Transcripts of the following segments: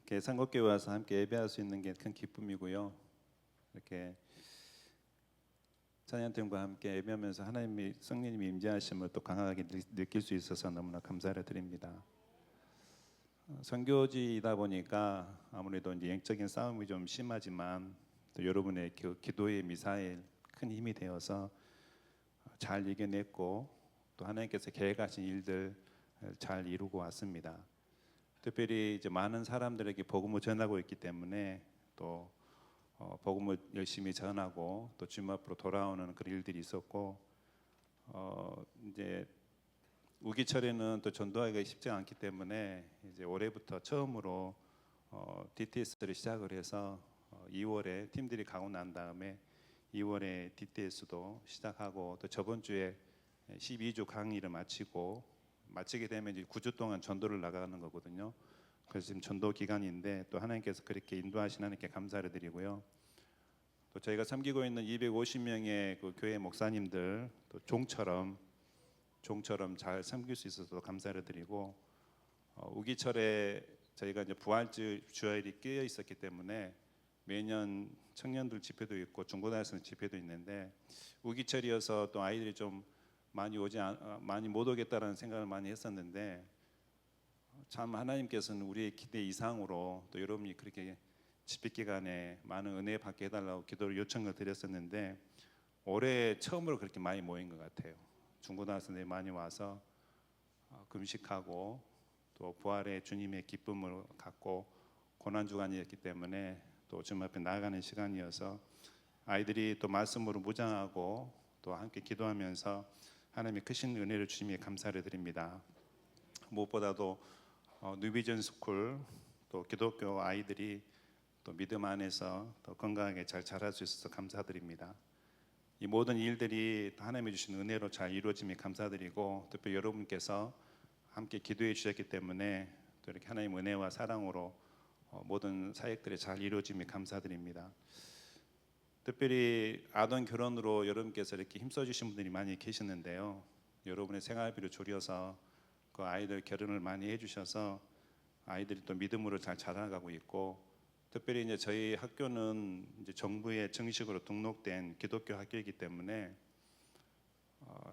이렇게 상곡교회 와서 함께 예배할 수 있는 게 큰 기쁨이고요. 이렇게 찬양팀과 함께 예배하면서 하나님이 성령님이 임재하심을 또 강하게 느낄 수 있어서 너무나 감사를 드립니다. 선교지이다 보니까 아무래도 이제 영적인 싸움이 좀 심하지만 또 여러분의 기도의 미사일 큰 힘이 되어서 잘 이겨냈고 또 하나님께서 계획하신 일들 잘 이루고 왔습니다. 특별히 이제 많은 사람들에게 복음을 전하고 있기 때문에 또 복음을 열심히 전하고 또 주님 앞으로 돌아오는 그런 일들이 있었고 이제 우기철에는 또 전도하기가 쉽지 않기 때문에 이제 올해부터 처음으로 DTS를 시작을 해서 2월에 팀들이 가고 난 다음에 2월에 DTS도 시작하고 또 저번 주에 12주 강의를 마치게 되면 이제 9주 동안 전도를 나가는 거거든요. 그래서 지금 전도 기간인데 또 하나님께서 그렇게 인도하신 하나님께 감사를 드리고요. 또 저희가 섬기고 있는 250명의 그 교회 목사님들 또 종처럼 잘 섬길 수 있어서 감사를 드리고 우기철에 저희가 이제 부활절 주일이 끼어 있었기 때문에 매년 청년들 집회도 있고 중고등학생 집회도 있는데 우기철이어서 또 아이들이 좀 많이 못 오겠다라는 생각을 많이 했었는데 참 하나님께서는 우리의 기대 이상으로 또 여러분이 그렇게 집회 기간에 많은 은혜 받게 해달라고 기도를 요청을 드렸었는데 올해 처음으로 그렇게 많이 모인 것 같아요. 중고등학생들이 많이 와서 금식하고 또 부활의 주님의 기쁨을 갖고 고난 주간이었기 때문에 또 주님 앞에 나아가는 시간이어서 아이들이 또 말씀으로 무장하고 또 함께 기도하면서 하나님의 크신 은혜를 주심에 감사를 드립니다. 무엇보다도 뉴비전 스쿨 또 기독교 아이들이 또 믿음 안에서 더 건강하게 잘 자랄 수 있어서 감사드립니다. 이 모든 일들이 하나님이 주신 은혜로 잘 이루어짐에 감사드리고 특별히 여러분께서 함께 기도해 주셨기 때문에 또 이렇게 하나님 은혜와 사랑으로 모든 사역들이 잘 이루어짐에 감사드립니다. 특별히 아동 결혼으로 여러분께서 이렇게 힘써 주신 분들이 많이 계시는데요. 여러분의 생활비를 줄여서 그 아이들 결혼을 많이 해주셔서 아이들이 또 믿음으로 잘 자라가고 있고 특별히 이제 저희 학교는 이제 정부에 정식으로 등록된 기독교 학교이기 때문에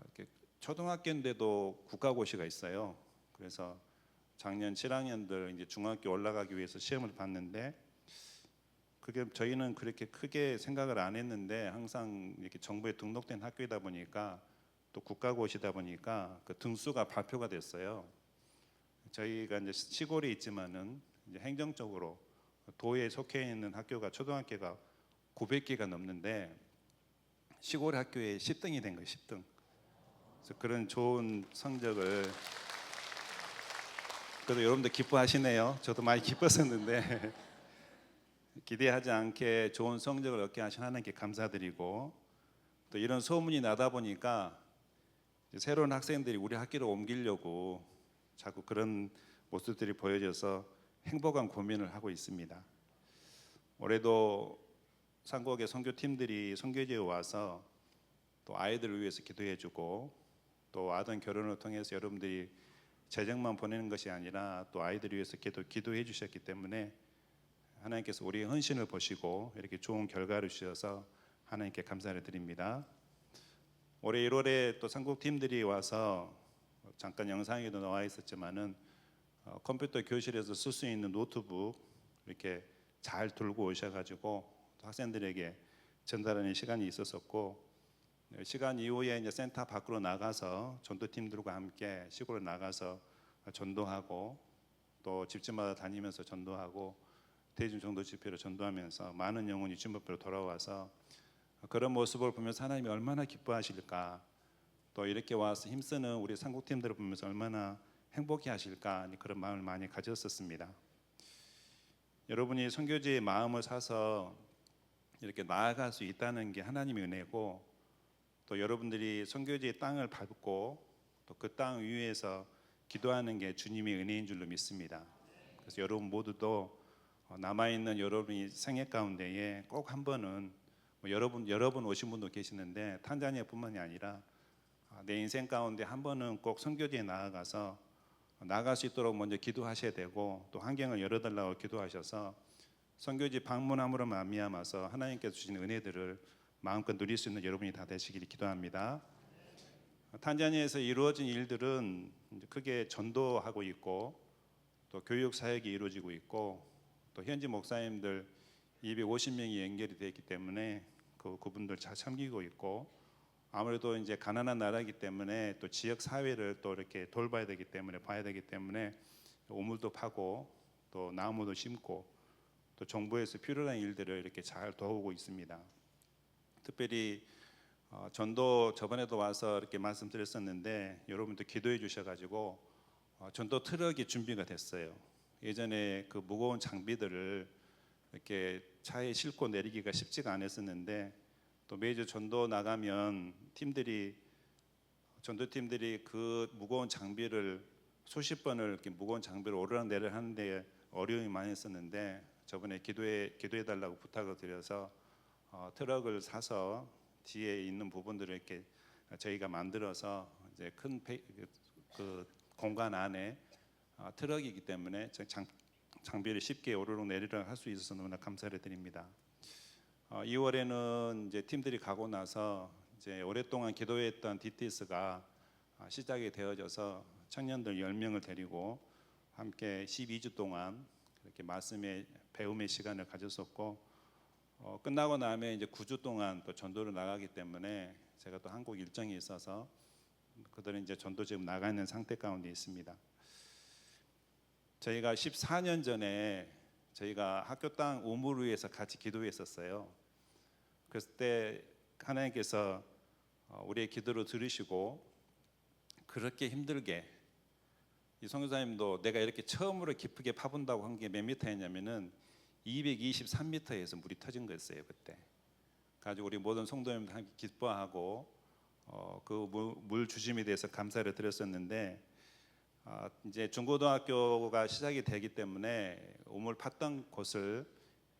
이렇게 초등학교인데도 국가고시가 있어요. 그래서 작년 7학년들 이제 중학교 올라가기 위해서 시험을 봤는데 그게 저희는 그렇게 크게 생각을 안 했는데 항상 이렇게 정부에 등록된 학교이다 보니까 또 국가고시다 보니까 그 등수가 발표가 됐어요. 저희가 이제 시골에 있지만은 이제 행정적으로 도에 속해 있는 학교가 초등학교가 900개가 넘는데 시골 학교에 10등이 된 거예요. 10등. 그래서 그런 좋은 성적을 그래도 여러분들 기뻐하시네요. 저도 많이 기뻤었는데 기대하지 않게 좋은 성적을 얻게 하신 하나님께 감사드리고 또 이런 소문이 나다 보니까 새로운 학생들이 우리 학교로 옮기려고 자꾸 그런 모습들이 보여져서 행복한 고민을 하고 있습니다. 올해도 상국의 선교팀들이 선교지에 와서 또 아이들을 위해서 기도해주고 또 아동 결혼을 통해서 여러분들이 재정만 보내는 것이 아니라 또 아이들을 위해서 기도해 주셨기 때문에 하나님께서 우리의 헌신을 보시고 이렇게 좋은 결과를 주셔서 하나님께 감사를 드립니다. 올해 1월에 또 상국팀들이 와서 잠깐 영상에도 나와 있었지만은 컴퓨터 교실에서 쓸 수 있는 노트북 이렇게 잘 들고 오셔가지고 학생들에게 전달하는 시간이 있었었고 시간 이후에 이제 센터 밖으로 나가서 전도팀들과 함께 시골에 나가서 전도하고 또 집집마다 다니면서 전도하고 대중 전도 집회로 전도하면서 많은 영혼이 주님 앞으로 돌아와서 그런 모습을 보면서 하나님이 얼마나 기뻐하실까 또 이렇게 와서 힘쓰는 우리 상국팀들을 보면서 얼마나 행복해 하실까 그런 마음을 많이 가졌었습니다. 여러분이 선교지의 마음을 사서 이렇게 나아갈 수 있다는 게 하나님의 은혜고 또 여러분들이 선교지의 땅을 밟고 또 그 땅 위에서 기도하는 게 주님의 은혜인 줄로 믿습니다. 그래서 여러분 모두도 남아있는 여러분이 생애 가운데에 꼭 한 번은 여러 번 오신 분도 계시는데 탄자니아뿐만이 아니라 내 인생 가운데 한 번은 꼭 선교지에 나아가서 나갈 수 있도록 먼저 기도하셔야 되고 또 환경을 열어달라고 기도하셔서 선교지 방문함으로 말미암아서 하나님께서 주신 은혜들을 마음껏 누릴 수 있는 여러분이 다 되시기를 기도합니다. 탄자니아에서 이루어진 일들은 크게 전도하고 있고 또 교육 사역이 이루어지고 있고 또 현지 목사님들 250명이 연결이 되어 있기 때문에 그분들 잘 섬기고 있고 아무래도 이제 가난한 나라이기 때문에 또 지역 사회를 또 이렇게 돌봐야 되기 때문에 봐야 되기 때문에 우물도 파고 또 나무도 심고 또 정부에서 필요한 일들을 이렇게 잘 도우고 있습니다. 특별히 전도 저번에도 와서 이렇게 말씀드렸었는데 여러분도 기도해 주셔가지고 전도 트럭이 준비가 됐어요. 예전에 그 무거운 장비들을 이렇게 차에 싣고 내리기가 쉽지가 않았었는데 또 매주 전도 나가면 전도팀들이 그 무거운 장비를 수십 번을 이렇게 무거운 장비를 오르락내리락 하는데 어려움이 많이 있었는데 저번에 기도해 달라고 부탁을 드려서 트럭을 사서 뒤에 있는 부분들을 이렇게 저희가 만들어서 이제 큰 그 공간 안에 트럭이기 때문에 장비를 쉽게 오르락 내리락 할 수 있어서 너무나 감사를 드립니다. 2월에는 이제 팀들이 가고 나서 이제 오랫동안 기도했던 DTS가 시작이 되어져서 청년들 10명을 데리고 함께 12주 동안 이렇게 말씀의 배움의 시간을 가졌었고 끝나고 나면 이제 9주 동안 또 전도를 나가기 때문에 제가 또 한국 일정이 있어서 그들은 이제 전도 지금 나가 있는 상태 가운데 있습니다. 저희가 14년 전에 저희가 학교 땅 우물을 위해서 같이 기도했었어요. 그랬을 때 하나님께서 우리의 기도를 들으시고 그렇게 힘들게 이 선교사님도 내가 이렇게 처음으로 깊게 파본다고 한 게 몇 미터였냐면은 223m에서 물이 터진 거였어요 그때. 가지고 우리 모든 성도님들 함께 기뻐하고 그 물 주심에 대해서 감사를 드렸었는데 이제 중고등학교가 시작이 되기 때문에 우물 팠던 곳을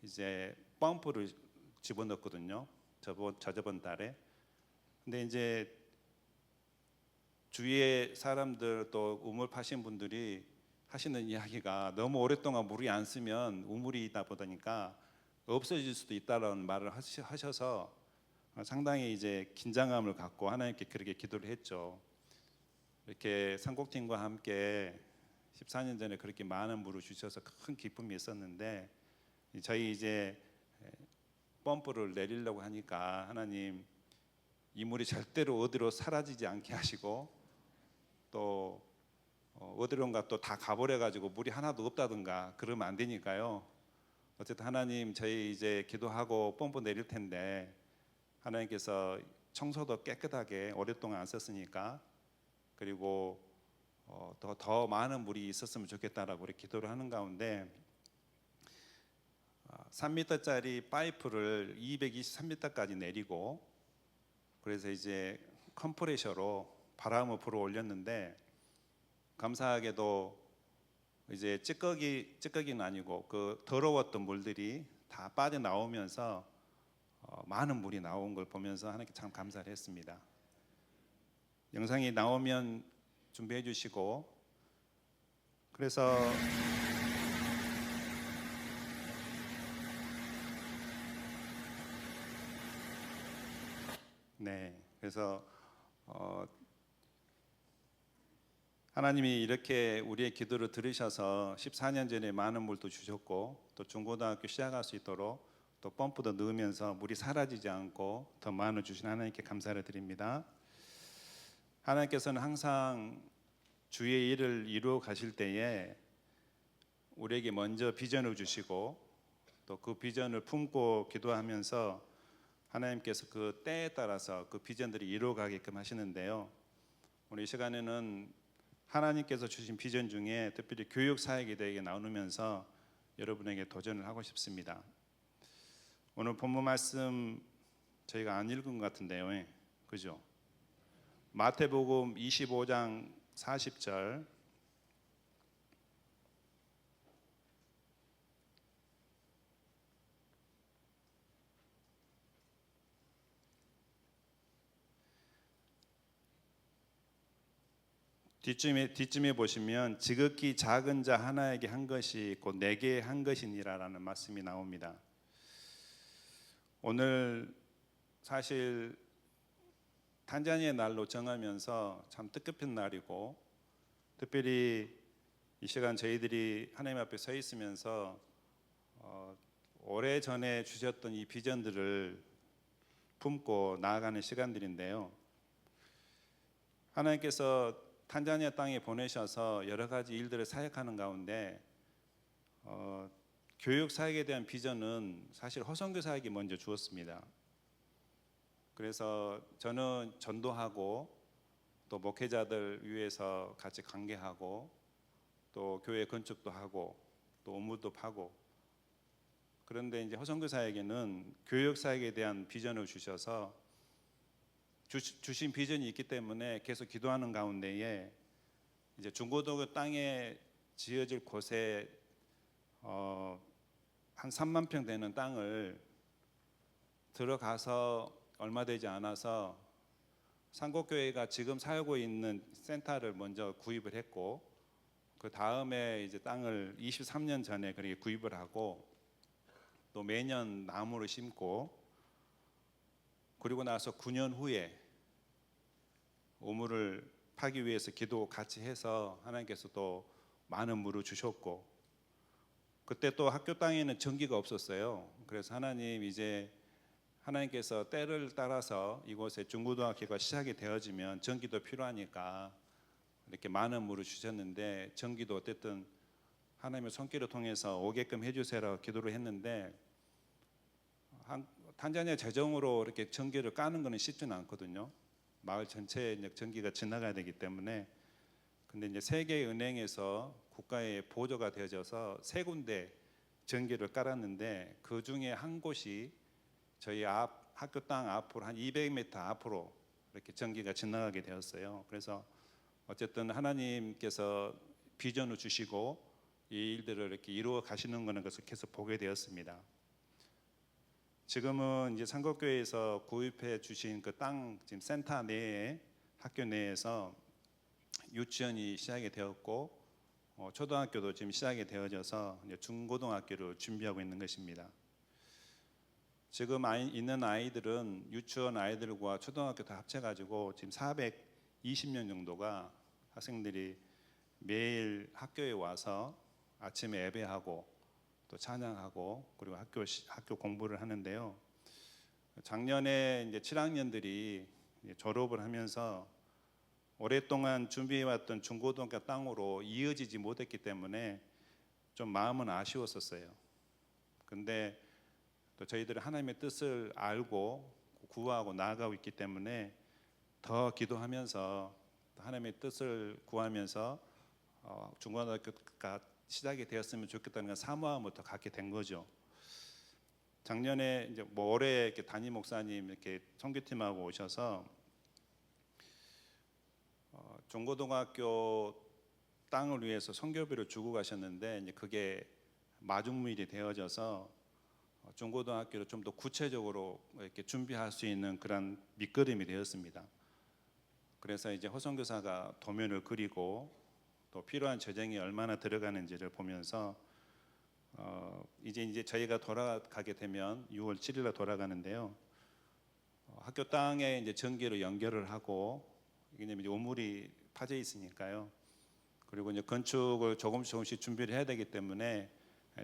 이제 펌프를 집어넣었거든요. 저번 달에. 근데 이제 주위의 사람들 또 우물 파신 분들이 하시는 이야기가 너무 오랫동안 물이 안 쓰면 우물이다 보니까 없어질 수도 있다라는 말을 하셔서 상당히 이제 긴장감을 갖고 하나님께 그렇게 기도를 했죠. 이렇게 상곡팀과 함께 14년 전에 그렇게 많은 물을 주셔서 큰 기쁨이 있었는데 저희 이제 펌프를 내리려고 하니까 하나님 이 물이 절대로 어디로 사라지지 않게 하시고 또 어디론가 또 다 가버려 가지고 물이 하나도 없다든가 그러면 안 되니까요. 어쨌든 하나님 저희 이제 기도하고 펌프 내릴 텐데 하나님께서 청소도 깨끗하게 오랫동안 안 썼으니까 그리고 더 많은 물이 있었으면 좋겠다라고 우리 기도를 하는 가운데 3m짜리 파이프를 223m까지 내리고 그래서 이제 컴프레셔로 바람을 불어 올렸는데 감사하게도 이제 찌꺼기는 아니고 그 더러웠던 물들이 다 빠져 나오면서 많은 물이 나온 걸 보면서 하나님께 참 감사를 했습니다. 영상이 나오면 준비해 주시고 그래서 그래서 하나님이 이렇게 우리의 기도를 들으셔서 14년 전에 많은 물도 주셨고 또 중고등학교 시작할 수 있도록 또 펌프도 넣으면서 물이 사라지지 않고 더 많은 주신 하나님께 감사를 드립니다. 하나님께서는 항상 주의 일을 이루어 가실 때에 우리에게 먼저 비전을 주시고 또 그 비전을 품고 기도하면서 하나님께서 그 때에 따라서 그 비전들이 이루어가게끔 하시는데요. 오늘 이 시간에는 하나님께서 주신 비전 중에 특별히 교육 사역에 대해 나누면서 여러분에게 도전을 하고 싶습니다. 오늘 본문 말씀 저희가 안 읽은 것 같은데요. 그죠? 마태복음 25장 40절 뒷쯤에 보시면 지극히 작은 자 하나에게 한 것이 곧 내게 한 것이니라라는 말씀이 나옵니다. 오늘 사실 탄자니아 날로 정하면서 참 뜻깊은 날이고, 특별히 이 시간 저희들이 하나님 앞에 서 있으면서 오래전에 주셨던 이 비전들을 품고 나아가는 시간들인데요. 하나님께서 탄자니아 땅에 보내셔서 여러 가지 일들을 사역하는 가운데 교육 사역에 대한 비전은 사실 허선교 사역이 먼저 주었습니다. 그래서 저는 전도하고 또 목회자들 위해서 같이 관계하고 또 교회 건축도 하고 또 업무도 파고, 그런데 이제 허선교 사역에는 교육 사역에 대한 비전을 주셔서 주신 비전이 있기 때문에 계속 기도하는 가운데에 이제 중고등학교 땅에 지어질 곳에 한 3만 평 되는 땅을 들어가서 얼마 되지 않아서 상곡교회가 지금 살고 있는 센터를 먼저 구입을 했고, 그 다음에 이제 땅을 23년 전에 그렇게 구입을 하고 또 매년 나무를 심고, 그리고 나서 9년 후에 우물을 파기 위해서 기도 같이 해서 하나님께서 또 많은 물을 주셨고, 그때 또 학교 땅에는 전기가 없었어요. 그래서 하나님, 이제 하나님께서 때를 따라서 이곳에 중고등학교가 시작이 되어지면 전기도 필요하니까 이렇게 많은 물을 주셨는데, 전기도 어쨌든 하나님의 손길을 통해서 오게끔 해주세요라고 기도를 했는데, 탄자니아 재정으로 이렇게 전기를 까는 것은 쉽지는 않거든요. 마을 전체에 전기가 지나가야 되기 때문에. 근데 이제 세계은행에서 국가의 보조가 되어져서 3군데 전기를 깔았는데, 그 중에 한 곳이 저희 학교 땅 앞으로 한 200m 앞으로 이렇게 전기가 지나가게 되었어요. 그래서 어쨌든 하나님께서 비전을 주시고 이 일들을 이렇게 이루어 가시는 것을 계속 보게 되었습니다. 지금은 이제 상곡교회에서 구입해 주신 그 땅 지금 센터 내에 학교 내에서 유치원이 시작이 되었고, 초등학교도 지금 시작이 되어져서 이제 중고등학교를 준비하고 있는 것입니다. 지금 있는 아이들은 유치원 아이들과 초등학교 다 합쳐가지고 지금 420명 정도가 학생들이 매일 학교에 와서 아침에 예배하고 또 찬양하고 그리고 학교 공부를 하는데요. 작년에 이제 7학년들이 졸업을 하면서 오랫동안 준비해왔던 중고등학교 땅으로 이어지지 못했기 때문에 좀 마음은 아쉬웠었어요. 근데 또 저희들은 하나님의 뜻을 알고 구하고 나아가고 있기 때문에 더 기도하면서 하나님의 뜻을 구하면서 중고등학교가 시작이 되었으면 좋겠다는 건 사모함부터 갖게 된 거죠. 작년에 이제 올해 이렇게 담임 목사님 이렇게 선교팀하고 오셔서 중고등학교 땅을 위해서 선교비를 주고 가셨는데, 이제 그게 마중물이 되어져서 중고등학교를 좀 더 구체적으로 이렇게 준비할 수 있는 그런 밑거름이 되었습니다. 그래서 이제 허선교사가 도면을 그리고 또 필요한 재정이 얼마나 들어가는지를 보면서 이제 저희가 돌아가게 되면 6월 7일에 돌아가는데요. 학교 땅에 이제 전기를 연결을 하고, 왜냐면 이제 우물이 파져 있으니까요. 그리고 이제 건축을 조금씩 준비를 해야 되기 때문에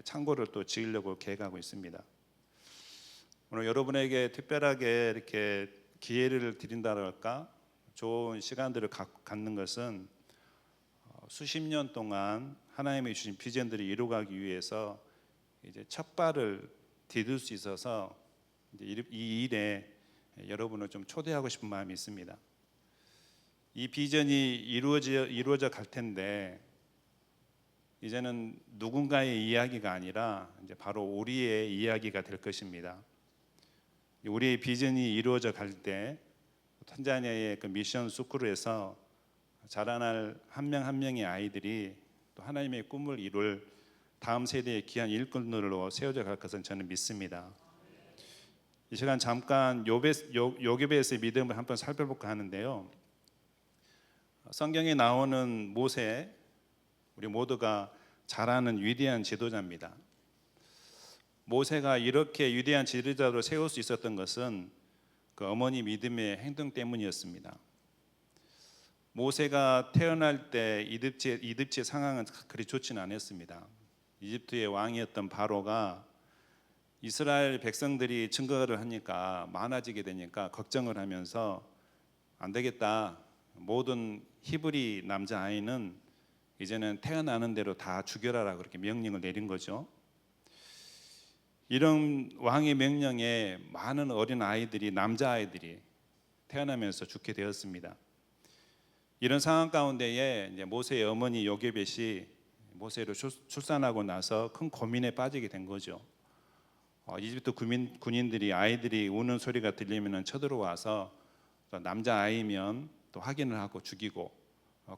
창고를 또 지으려고 계획하고 있습니다. 오늘 여러분에게 특별하게 이렇게 기회를 드린다고 할까, 좋은 시간들을 갖는 것은 수십 년 동안 하나님이 주신 비전들을 이루어가기 위해서 이제 첫 발을 디딜 수 있어서 이제 이 일에 여러분을 좀 초대하고 싶은 마음이 있습니다. 이 비전이 이루어져 갈 텐데, 이제는 누군가의 이야기가 아니라 이제 바로 우리의 이야기가 될 것입니다. 우리의 비전이 이루어져 갈 때 탄자니아의 그 미션 스쿨에서 자라날 한 명 한 명의 아이들이 또 하나님의 꿈을 이룰 다음 세대의 귀한 일꾼으로 세워져 갈 것은 저는 믿습니다. 이 시간 잠깐 요게베스의 믿음을 한번 살펴볼까 하는데요. 성경에 나오는 모세, 우리 모두가 잘 아는 위대한 지도자입니다. 모세가 이렇게 위대한 지도자로 세울 수 있었던 것은 그 어머니 믿음의 행동 때문이었습니다. 모세가 태어날 때 이집트의 상황은 그리 좋지는 않았습니다. 이집트의 왕이었던 바로가 이스라엘 백성들이 증거를 하니까 많아지게 되니까 걱정을 하면서 안 되겠다. 모든 히브리 남자아이는 이제는 태어나는 대로 다 죽여라라 그렇게 명령을 내린 거죠. 이런 왕의 명령에 많은 어린 아이들이 남자아이들이 태어나면서 죽게 되었습니다. 이런 상황 가운데에 이제 모세의 어머니 요게벳이 모세를 출산하고 나서 큰 고민에 빠지게 된 거죠. 이집트 군인들이 아이들이 우는 소리가 들리면 쳐들어와서 남자 아이면 또 확인을 하고 죽이고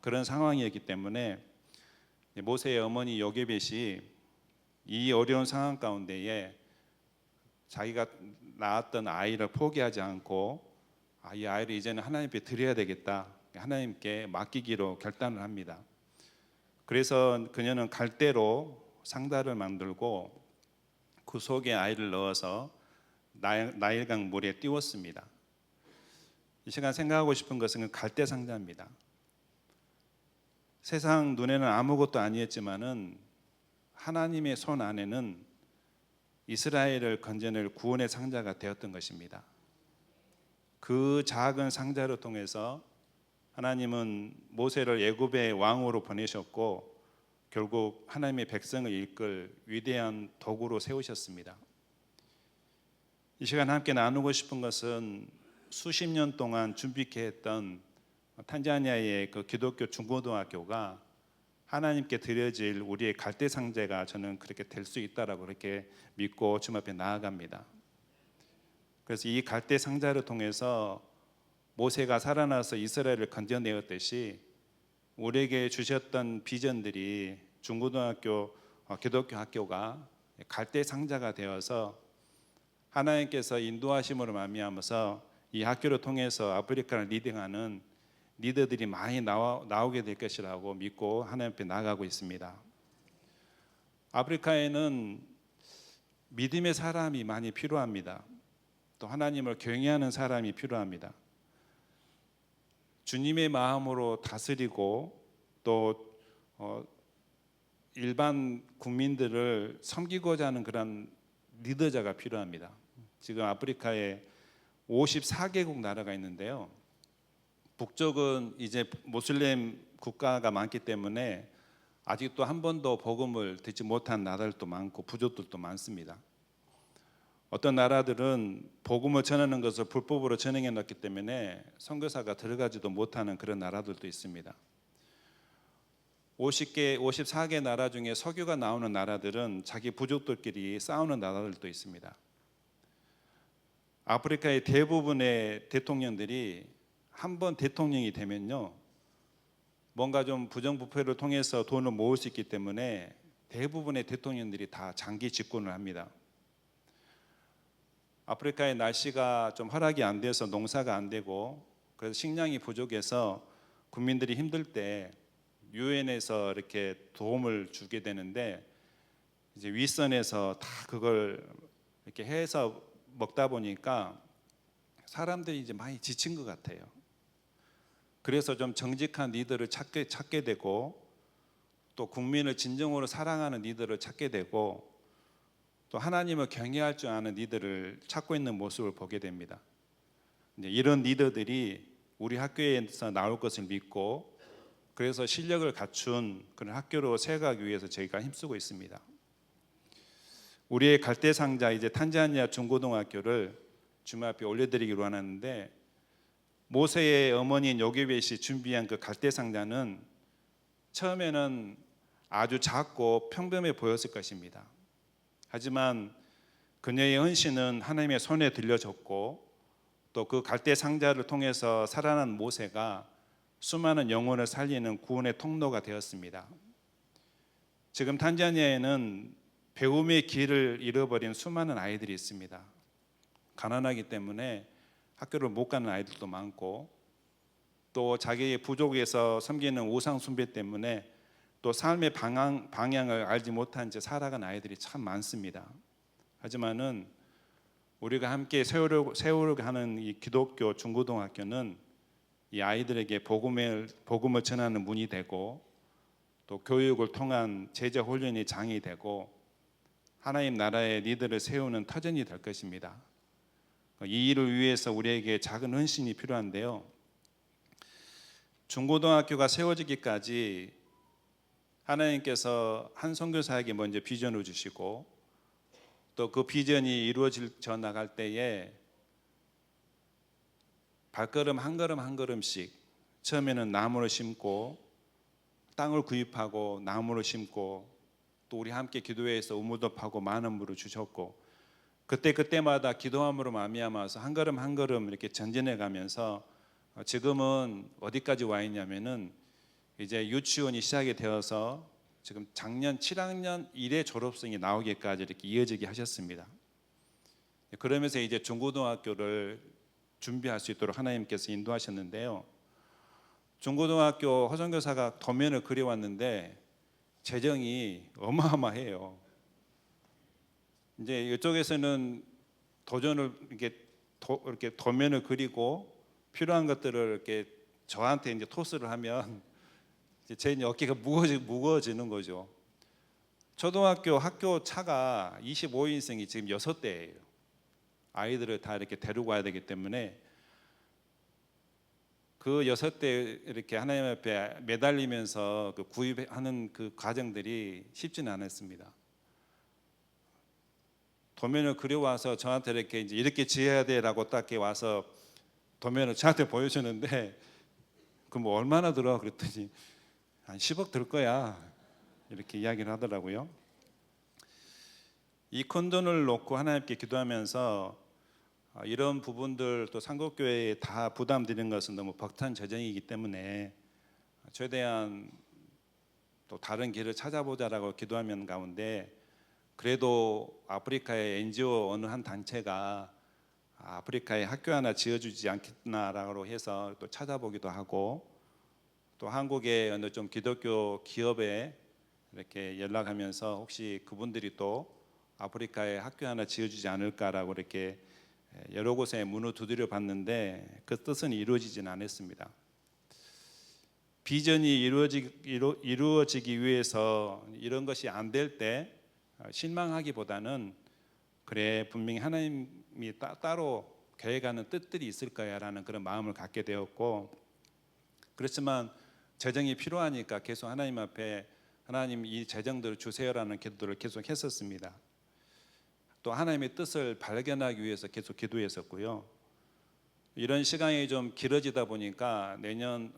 그런 상황이었기 때문에 모세의 어머니 요게벳이 이 어려운 상황 가운데에 자기가 낳았던 아이를 포기하지 않고 이 아이를 이제는 하나님께 드려야 되겠다, 하나님께 맡기기로 결단을 합니다. 그래서 그녀는 갈대로 상자를 만들고 그 속에 아이를 넣어서 나일강 물에 띄웠습니다. 이 시간 생각하고 싶은 것은 갈대 상자입니다. 세상 눈에는 아무것도 아니었지만은 하나님의 손 안에는 이스라엘을 건져낼 구원의 상자가 되었던 것입니다. 그 작은 상자를 통해서 하나님은 모세를 애굽의 왕으로 보내셨고 결국 하나님의 백성을 이끌 위대한 도구로 세우셨습니다. 이 시간 함께 나누고 싶은 것은 수십 년 동안 준비케 했던 탄자니아의 그 기독교 중고등학교가 하나님께 드려질 우리의 갈대 상자가 저는 그렇게 될 수 있다라고 그렇게 믿고 주님 앞에 나아갑니다. 그래서 이 갈대 상자를 통해서 모세가 살아나서 이스라엘을 건져내었듯이 우리에게 주셨던 비전들이 중고등학교 기독교 학교가 갈대 상자가 되어서 하나님께서 인도하심으로 말미암아서 이 학교를 통해서 아프리카를 리딩하는 리더들이 많이 나오게 될 것이라고 믿고 하나님 앞에 나아가고 있습니다. 아프리카에는 믿음의 사람이 많이 필요합니다. 또 하나님을 경외하는 사람이 필요합니다. 주님의 마음으로 다스리고 또 일반 국민들을 섬기고자 하는 그런 리더자가 필요합니다. 지금 아프리카에 54개국 나라가 있는데요. 북쪽은 이제 모슬렘 국가가 많기 때문에 아직도 한 번도 복음을 듣지 못한 나라들도 많고 부족들도 많습니다. 어떤 나라들은 복음을 전하는 것을 불법으로 전행해 놨기 때문에 선교사가 들어가지도 못하는 그런 나라들도 있습니다. 54개 나라 중에 석유가 나오는 나라들은 자기 부족들끼리 싸우는 나라들도 있습니다. 아프리카의 대부분의 대통령들이 한 번 대통령이 되면요, 뭔가 좀 부정부패를 통해서 돈을 모을 수 있기 때문에 대부분의 대통령들이 다 장기 집권을 합니다. 아프리카의 날씨가 좀 허락이 안 돼서 농사가 안 되고 그래서 식량이 부족해서 국민들이 힘들 때 유엔에서 이렇게 도움을 주게 되는데 이제 윗선에서 다 그걸 이렇게 해서 먹다 보니까 사람들이 이제 많이 지친 것 같아요. 그래서 좀 정직한 리더를 찾게 되고 또 국민을 진정으로 사랑하는 리더를 찾게 되고 또 하나님을 경외할 줄 아는 리더를 찾고 있는 모습을 보게 됩니다. 이런 리더들이 우리 학교에서 나올 것을 믿고 그래서 실력을 갖춘 그런 학교로 세워가기 위해서 저희가 힘쓰고 있습니다. 우리의 갈대 상자 이제 탄자니아 중고등학교를 주님 앞에 올려드리기로 하는데 모세의 어머니인 요게벳이 준비한 그 갈대 상자는 처음에는 아주 작고 평범해 보였을 것입니다. 하지만 그녀의 헌신은 하나님의 손에 들려졌고 또 그 갈대 상자를 통해서 살아난 모세가 수많은 영혼을 살리는 구원의 통로가 되었습니다. 지금 탄자니아에는 배움의 길을 잃어버린 수많은 아이들이 있습니다. 가난하기 때문에 학교를 못 가는 아이들도 많고 또 자기의 부족에서 섬기는 우상 숭배 때문에 또 삶의 방향을 알지 못한 채 살아간 아이들이 참 많습니다. 하지만은 우리가 함께 세우려고 하는 이 기독교 중고등학교는 이 아이들에게 복음을 전하는 문이 되고 또 교육을 통한 제자 훈련의 장이 되고 하나님 나라의 리더를 세우는 터전이 될 것입니다. 이 일을 위해서 우리에게 작은 헌신이 필요한데요. 중고등학교가 세워지기까지 하나님께서 한 선교사에게 먼저 비전을 주시고 또 그 비전이 이루어져 나갈 때에 발걸음 한 걸음 한 걸음씩 처음에는 나무를 심고 땅을 구입하고 나무를 심고 또 우리 함께 기도회에서 우물도 파고 많은 물을 주셨고 그때마다 기도함으로 말미암아서 한 걸음 한 걸음 이렇게 전진해 가면서 지금은 어디까지 와 있냐면은 이제 유치원이 시작이 되어서 지금 작년 7학년 1회 졸업생이 나오기까지 이렇게 이어지게 하셨습니다. 그러면서 이제 중고등학교를 준비할 수 있도록 하나님께서 인도하셨는데요. 중고등학교 허선교사가 도면을 그려왔는데 재정이 어마어마해요. 이제 이쪽에서는 도전을 이렇게 도면을 그리고 필요한 것들을 이렇게 저한테 이제 토스를 하면 제 어깨가 무거워지는 거죠. 초등학교 학교 차가 25인승이 지금 6대예요. 아이들을 다 이렇게 데리고 와야 되기 때문에 그 6대 이렇게 하나님 앞에 매달리면서 그 구입하는 그 과정들이 쉽지는 않았습니다. 도면을 그려와서 저한테 이렇게 지어야 돼라고 딱 와서 도면을 저한테 보여주는데 그 뭐 얼마나 들어 그랬더니 한 10억 들 거야 이렇게 이야기를 하더라고요. 이 큰 돈을 놓고 하나님께 기도하면서 이런 부분들 또 상국교회에 다 부담 드리는 것은 너무 벅찬 재정이기 때문에 최대한 또 다른 길을 찾아보자라고 기도하면 가운데 그래도 아프리카의 NGO 어느 한 단체가 아프리카에 학교 하나 지어주지 않겠나라고 해서 또 찾아보기도 하고 또 한국의 어느 좀 기독교 기업에 이렇게 연락하면서 혹시 그분들이 또 아프리카에 학교 하나 지어주지 않을까라고 이렇게 여러 곳에 문을 두드려 봤는데 그 뜻은 이루어지진 않았습니다. 비전이 이루어지기 위해서 이런 것이 안 될 때 실망하기보다는 그래 분명히 하나님이 따로 계획하는 뜻들이 있을 거야라는 그런 마음을 갖게 되었고 그렇지만 재정이 필요하니까 계속 하나님 앞에 하나님 이 재정들을 주세요라는 기도를 계속 했었습니다. 또 하나님의 뜻을 발견하기 위해서 계속 기도했었고요. 이런 시간이 좀 길어지다 보니까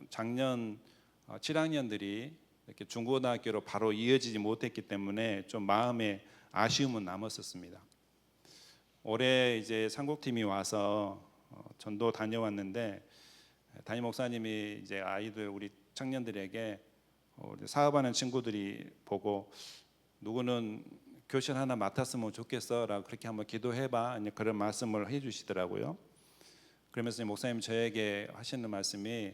작년 7학년들이 이렇게 중고등학교로 바로 이어지지 못했기 때문에 좀 마음에 아쉬움은 남았었습니다. 올해 이제 상국팀이 와서 전도 다녀왔는데 담임 목사님이 이제 아이들 우리 청년들에게 사업하는 친구들이 보고 누구는 교실 하나 맡았으면 좋겠어라고 그렇게 한번 기도해봐 그런 말씀을 해주시더라고요. 그러면서 목사님 저에게 하시는 말씀이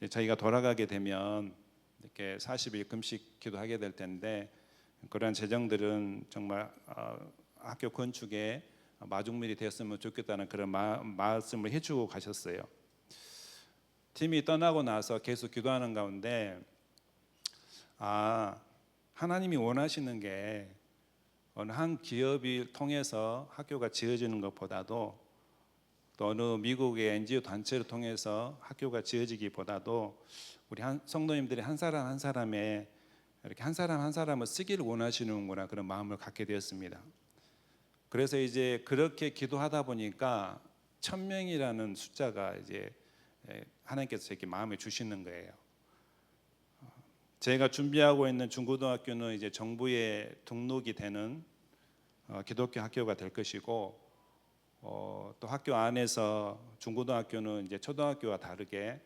저희가 돌아가게 되면 이렇게 40일 금식 기도하게 될 텐데 그런 재정들은 정말 학교 건축에 마중물이 되었으면 좋겠다는 그런 말씀을 해주고 가셨어요. 팀이 떠나고 나서 계속 기도하는 가운데 하나님이 원하시는 게 어느 한 기업이 통해서 학교가 지어지는 것보다도 또 어느 미국의 NGO 단체를 통해서 학교가 지어지기보다도 우리 성도님들이 한 사람 한 사람의 이렇게 한 사람 한 사람을 쓰기를 원하시는구나 그런 마음을 갖게 되었습니다. 그래서 이제 그렇게 기도하다 보니까 1000명이라는 숫자가 이제 하나님께서 이렇게 마음에 주시는 거예요. 제가 준비하고 있는 중고등학교는 이제 정부에 등록이 되는 기독교 학교가 될 것이고 또 학교 안에서 중고등학교는 이제 초등학교와 다르게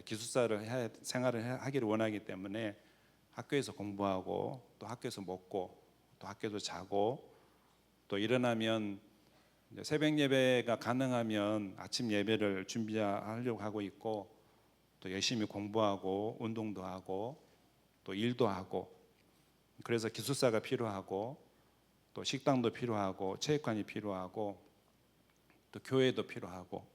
기숙사를 생활을 하기를 원하기 때문에 학교에서 공부하고 또 학교에서 먹고 또 학교에서 자고 또 일어나면 새벽 예배가 가능하면 아침 예배를 준비하려고 하고 있고 또 열심히 공부하고 운동도 하고 또 일도 하고, 그래서 기숙사가 필요하고 또 식당도 필요하고 체육관이 필요하고 또 교회도 필요하고,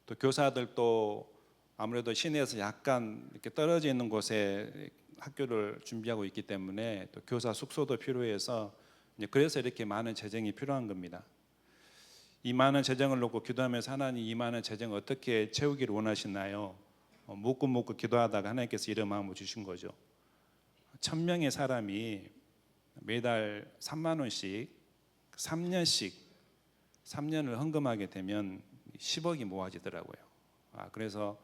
또 교사들도 아무래도 시내에서 약간 이렇게 떨어져 있는 곳에 학교를 준비하고 있기 때문에 또 교사 숙소도 필요해서, 그래서 이렇게 많은 재정이 필요한 겁니다. 이 많은 재정을 놓고 기도하면서 하나님, 이 많은 재정을 어떻게 채우기를 원하시나요? 묻고 기도하다가 하나님께서 이런 마음을 주신 거죠. 1,000명의 사람이 매달 3만 원씩 3년씩 3년을 헌금하게 되면 10억이 모아지더라고요. 그래서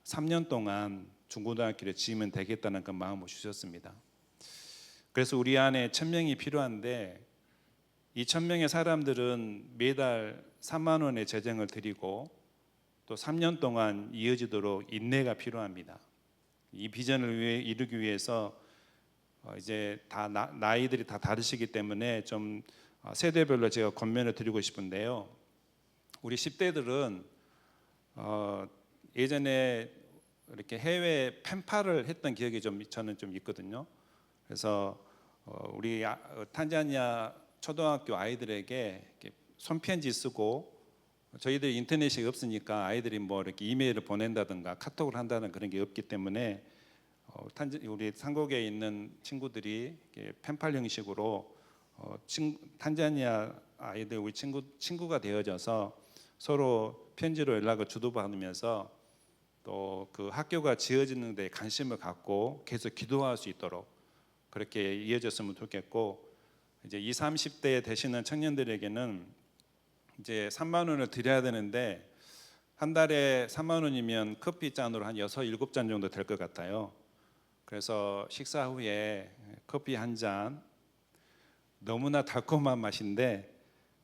3년 동안 중고등학교를 지으면 되겠다는 그 마음을 주셨습니다. 그래서 우리 안에 1,000명이 필요한데, 이 1,000명의 사람들은 매달 3만 원의 재정을 드리고 또 3년 동안 이어지도록 인내가 필요합니다. 이 비전을 이루기 위해서 이제 다 나이들이 다 다르시기 때문에 좀 세대별로 제가 권면을 드리고 싶은데요. 우리 10대들은 예전에 이렇게 해외 펜팔을 했던 기억이 저는 좀 있거든요. 그래서 우리 탄자니아 초등학교 아이들에게 손편지 쓰고, 저희들이 인터넷이 없으니까 아이들이 뭐 이렇게 이메일을 보낸다든가 카톡을 한다는 그런 게 없기 때문에 우리 한국에 있는 친구들이 펜팔 형식으로 탄자니아 아이들 우리 친구가 되어져서 서로 편지로 연락을 주고받으면서 또 그 학교가 지어지는 데 관심을 갖고 계속 기도할 수 있도록 그렇게 이어졌으면 좋겠고, 이제 20, 30대 되시는 청년들에게는 이제 3만 원을 드려야 되는데, 한 달에 3만 원이면 커피 잔으로 한 6, 7잔 정도 될 것 같아요. 그래서 식사 후에 커피 한 잔, 너무나 달콤한 맛인데,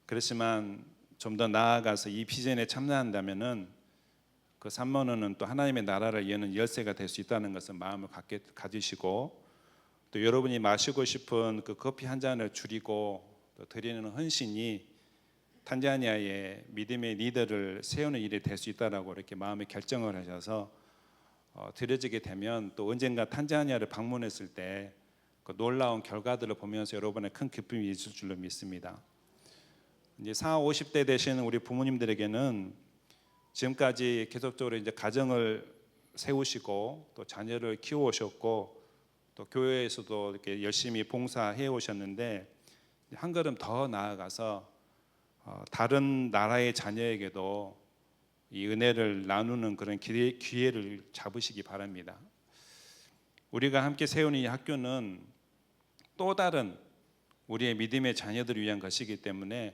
그렇지만 좀 더 나아가서 이 비전에 참여한다면은 그 3만 원은 또 하나님의 나라를 여는 열쇠가 될 수 있다는 것을 마음을 가지시고, 또 여러분이 마시고 싶은 그 커피 한 잔을 줄이고 또 드리는 헌신이 탄자니아의 믿음의 리더를 세우는 일이 될 수 있다라고 이렇게 마음의 결정을 하셔서 드려지게 되면, 또 언젠가 탄자니아를 방문했을 때 그 놀라운 결과들을 보면서 여러분의 큰 기쁨이 있을 줄로 믿습니다. 이제 40, 50대 되시는 우리 부모님들에게는 지금까지 계속적으로 이제 가정을 세우시고 또 자녀를 키워오셨고 또 교회에서도 이렇게 열심히 봉사해 오셨는데, 한 걸음 더 나아가서 다른 나라의 자녀에게도 이 은혜를 나누는 그런 기회를 잡으시기 바랍니다. 우리가 함께 세우는 이 학교는 또 다른 우리의 믿음의 자녀들을 위한 것이기 때문에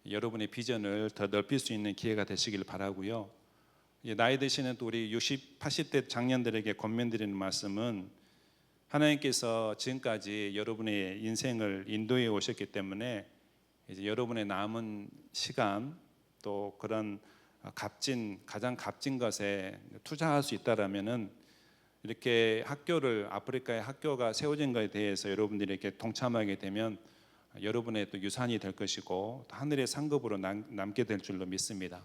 여러분의 비전을 더 넓힐 수 있는 기회가 되시길 바라고요. 나이 드시는 또 우리 60, 80대 장년들에게 권면드리는 말씀은, 하나님께서 지금까지 여러분의 인생을 인도해 오셨기 때문에 이제 여러분의 남은 시간 또 그런 가장 값진 것에 투자할 수 있다라면은, 이렇게 아프리카의 학교가 세워진 것에 대해서 여러분들이 이렇게 동참하게 되면 여러분의 또 유산이 될 것이고 또 하늘의 상급으로 남게 될 줄로 믿습니다.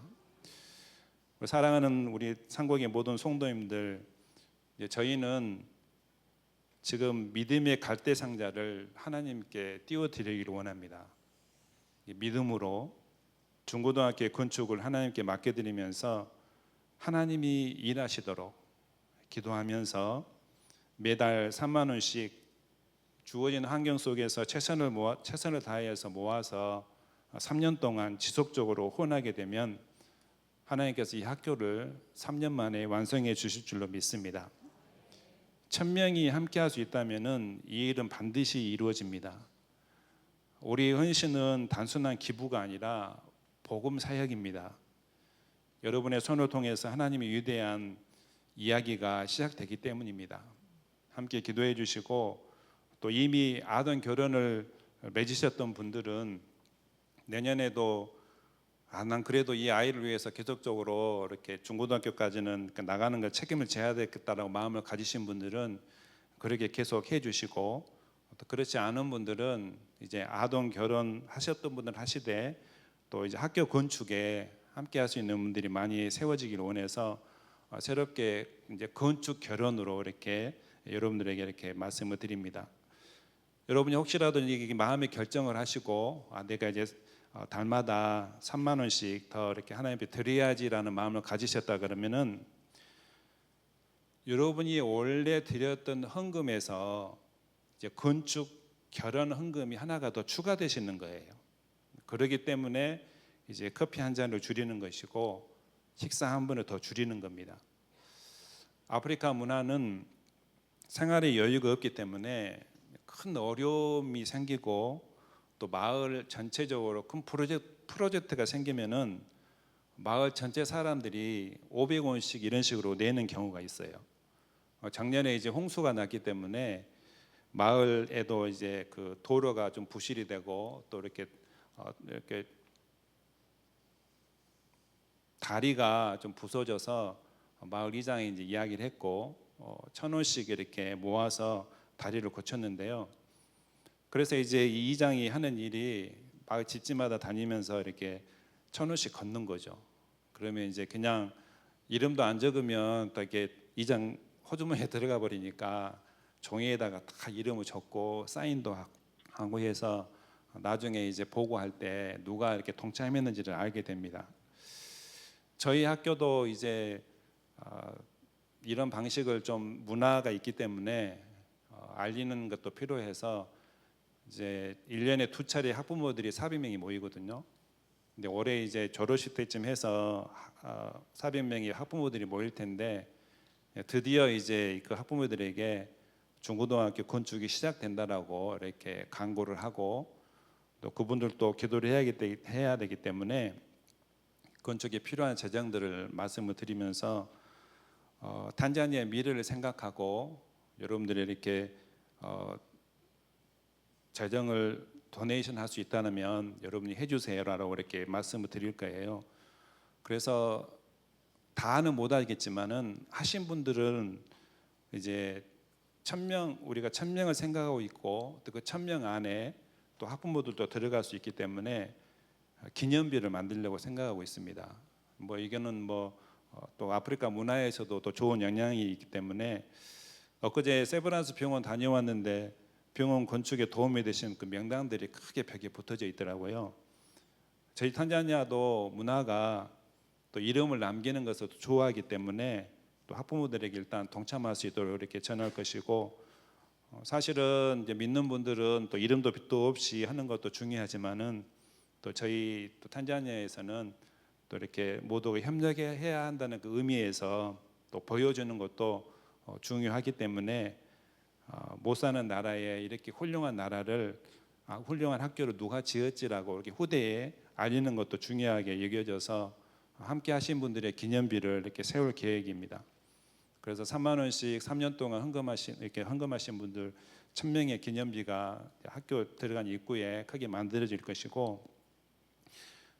사랑하는 우리 상국의 모든 성도님들, 저희는 지금 믿음의 갈대 상자를 하나님께 띄워드리기를 원합니다. 믿음으로 중고등학교 건축을 하나님께 맡겨드리면서 하나님이 일하시도록 기도하면서 매달 3만 원씩 주어진 환경 속에서 최선을 다해서 모아서 3년 동안 지속적으로 후원하게 되면 하나님께서 이 학교를 3년 만에 완성해 주실 줄로 믿습니다. 1,000명이 함께 할 수 있다면은 이 일은 반드시 이루어집니다. 우리 헌신은 단순한 기부가 아니라 복음 사역입니다. 여러분의 손을 통해서 하나님의 위대한 이야기가 시작되기 때문입니다. 함께 기도해 주시고, 또 이미 아던 결혼을 맺으셨던 분들은 내년에도 난 그래도 이 아이를 위해서 계속적으로 이렇게 중고등학교까지는 나가는 걸 책임을 져야 되겠다라고 마음을 가지신 분들은 그렇게 계속 해주시고, 또 그렇지 않은 분들은 이제 아동 결혼하셨던 분들 하시되 또 이제 학교 건축에 함께 할 수 있는 분들이 많이 세워지기를 원해서 새롭게 이제 건축 결혼으로 이렇게 여러분들에게 이렇게 말씀을 드립니다. 여러분이 혹시라도 이게 마음의 결정을 하시고 내가 이제 달마다 3만 원씩 더 이렇게 하나님께 드려야지라는 마음을 가지셨다 그러면은 여러분이 원래 드렸던 헌금에서 이제 건축 결혼 헌금이 하나가 더 추가되시는 거예요. 그렇기 때문에 이제 커피 한 잔을 줄이는 것이고 식사 한 번을 더 줄이는 겁니다. 아프리카 문화는 생활의 여유가 없기 때문에 큰 어려움이 생기고 또 마을 전체적으로 큰 프로젝트가 생기면은 마을 전체 사람들이 500원씩 이런 식으로 내는 경우가 있어요. 작년에 이제 홍수가 났기 때문에 마을에도 이제 그 도로가 좀 부실이 되고 또 이렇게 다리가 좀 부서져서 마을 이장이 이제 이야기를 했고 1,000원씩 이렇게 모아서 다리를 고쳤는데요. 그래서 이제 이 이장이 하는 일이 마을 집집마다 다니면서 이렇게 1,000원씩 걷는 거죠. 그러면 이제 그냥 이름도 안 적으면 또 이렇게 이장 호주머니에 들어가 버리니까 종이에다가 다 이름을 적고 사인도 하고 해서 나중에 이제 보고할 때 누가 이렇게 동참했는지를 알게 됩니다. 저희 학교도 이제 이런 방식을 좀 문화가 있기 때문에 알리는 것도 필요해서 이제 1년에 2차례 학부모들이 400명이 모이거든요. 근데 올해 이제 졸업식 때쯤 해서 400명의 학부모들이 모일 텐데 드디어 이제 그 학부모들에게 중고등학교 건축이 시작된다라고 이렇게 광고를 하고 또 그분들도 기도를 해야 되기 때문에 건축에 필요한 재정들을 말씀을 드리면서 탄자니아의 미래를 생각하고 여러분들이 이렇게 재정을 도네이션 할 수 있다면 여러분이 해주세요라고 이렇게 말씀을 드릴 거예요. 그래서 다는 못 알겠지만은 하신 분들은 이제 1,000명 우리가 1,000명을 생각하고 있고 또 그 1,000명 안에 또 학부모들도 들어갈 수 있기 때문에 기념비를 만들려고 생각하고 있습니다. 뭐 이거는 또 아프리카 문화에서도 또 좋은 영향이 있기 때문에 엊그제 세브란스 병원 다녀왔는데 병원 건축에 도움이 되신 그 명당들이 크게 벽에 붙어져 있더라고요. 저희 탄자니아도 문화가 또 이름을 남기는 것을 좋아하기 때문에 또 학부모들에게 일단 동참할 수 있도록 이렇게 전할 것이고 사실은 이제 믿는 분들은 또 이름도 빛도 없이 하는 것도 중요하지만은 또 저희 또 탄자니아에서는 또 이렇게 모두가 협력해야 한다는 그 의미에서 또 보여주는 것도 중요하기 때문에 못 사는 나라에 이렇게 훌륭한 나라를 훌륭한 학교를 누가 지었지라고 이렇게 후대에 알리는 것도 중요하게 여겨져서 함께 하신 분들의 기념비를 이렇게 세울 계획입니다. 그래서 3만 원씩 3년 동안 헌금하신 분들 1,000명의 기념비가 학교 들어간 입구에 크게 만들어질 것이고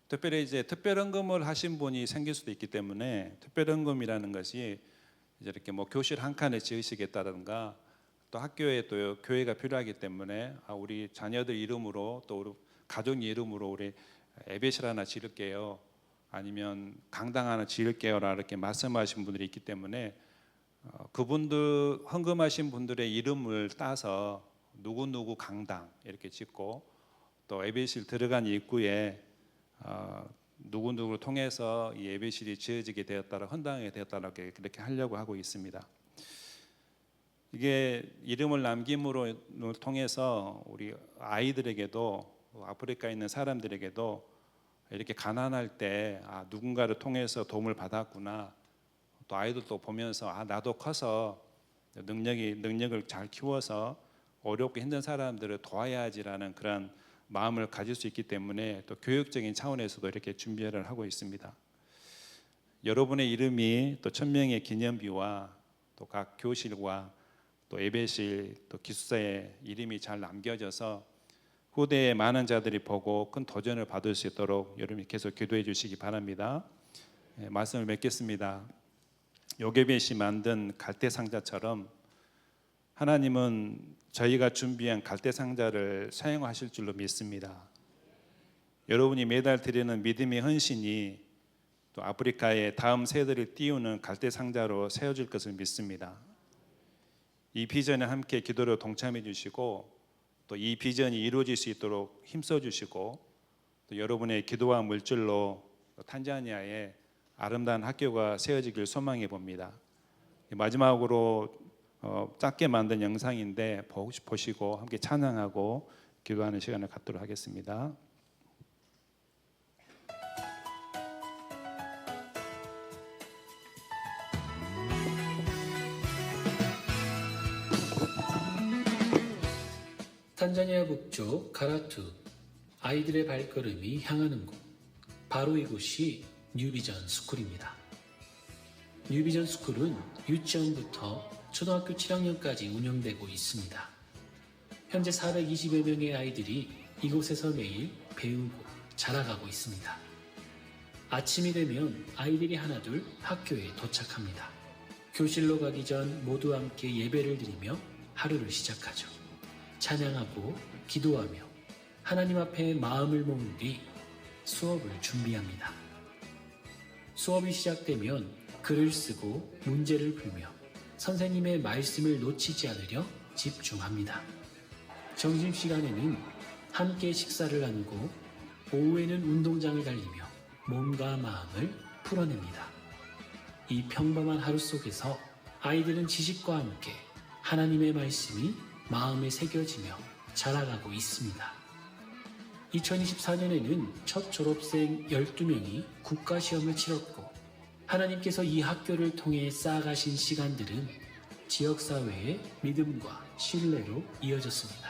특별히 이제 특별헌금을 하신 분이 생길 수도 있기 때문에 특별헌금이라는 것이 이제 이렇게 뭐 교실 한 칸을 지으시겠다든가 또 학교에 또 교회가 필요하기 때문에 우리 자녀들 이름으로 또 우리 가족 이름으로 우리 예배실 하나 지을게요. 아니면 강당 하나 지을게요라 이렇게 말씀하신 분들이 있기 때문에 그분들 헌금하신 분들의 이름을 따서 누구누구 강당 이렇게 짓고 또 예배실 들어간 입구에 누구누구를 통해서 이 예배실이 지어지게 되었다라 헌당하게 되었다라 그렇게 하려고 하고 있습니다. 이게 이름을 남김으로 통해서 우리 아이들에게도 아프리카에 있는 사람들에게도 이렇게 가난할 때 누군가를 통해서 도움을 받았구나. 또 아이들도 보면서 나도 커서 능력을 잘 키워서 어렵고 힘든 사람들을 도와야지라는 그런 마음을 가질 수 있기 때문에 또 교육적인 차원에서도 이렇게 준비를 하고 있습니다. 여러분의 이름이 또 1,000명의 기념비와 또 각 교실과 또 예배실 또 기숙사에 이름이 잘 남겨져서 후대에 많은 자들이 보고 큰 도전을 받을 수 있도록 여러분이 계속 기도해 주시기 바랍니다. 말씀을 맺겠습니다. 요게벳이 만든 갈대 상자처럼 하나님은 저희가 준비한 갈대 상자를 사용하실 줄로 믿습니다. 여러분이 매달 드리는 믿음의 헌신이 또 아프리카의 다음 세대를 띄우는 갈대 상자로 세워질 것을 믿습니다. 이 비전에 함께 기도로 동참해 주시고 또 이 비전이 이루어질 수 있도록 힘써 주시고 또 여러분의 기도와 물질로 탄자니아에 아름다운 학교가 세워지길 소망해 봅니다. 마지막으로 짧게 만든 영상인데 보시고 함께 찬양하고 기도하는 시간을 갖도록 하겠습니다. 탄자니아 북쪽 카라투, 아이들의 발걸음이 향하는 곳, 바로 이곳이 뉴비전 스쿨입니다. 뉴비전 스쿨은 유치원부터 초등학교 7학년까지 운영되고 있습니다. 현재 420여 명의 아이들이 이곳에서 매일 배우고 자라가고 있습니다. 아침이 되면 아이들이 하나둘 학교에 도착합니다. 교실로 가기 전 모두 함께 예배를 드리며 하루를 시작하죠. 찬양하고 기도하며 하나님 앞에 마음을 모은 뒤 수업을 준비합니다. 수업이 시작되면 글을 쓰고 문제를 풀며 선생님의 말씀을 놓치지 않으려 집중합니다. 점심시간에는 함께 식사를 나누고 오후에는 운동장을 달리며 몸과 마음을 풀어냅니다. 이 평범한 하루 속에서 아이들은 지식과 함께 하나님의 말씀이 마음에 새겨지며 자라가고 있습니다. 2024년에는 첫 졸업생 12명이 국가시험을 치렀고 하나님께서 이 학교를 통해 쌓아가신 시간들은 지역사회의 믿음과 신뢰로 이어졌습니다.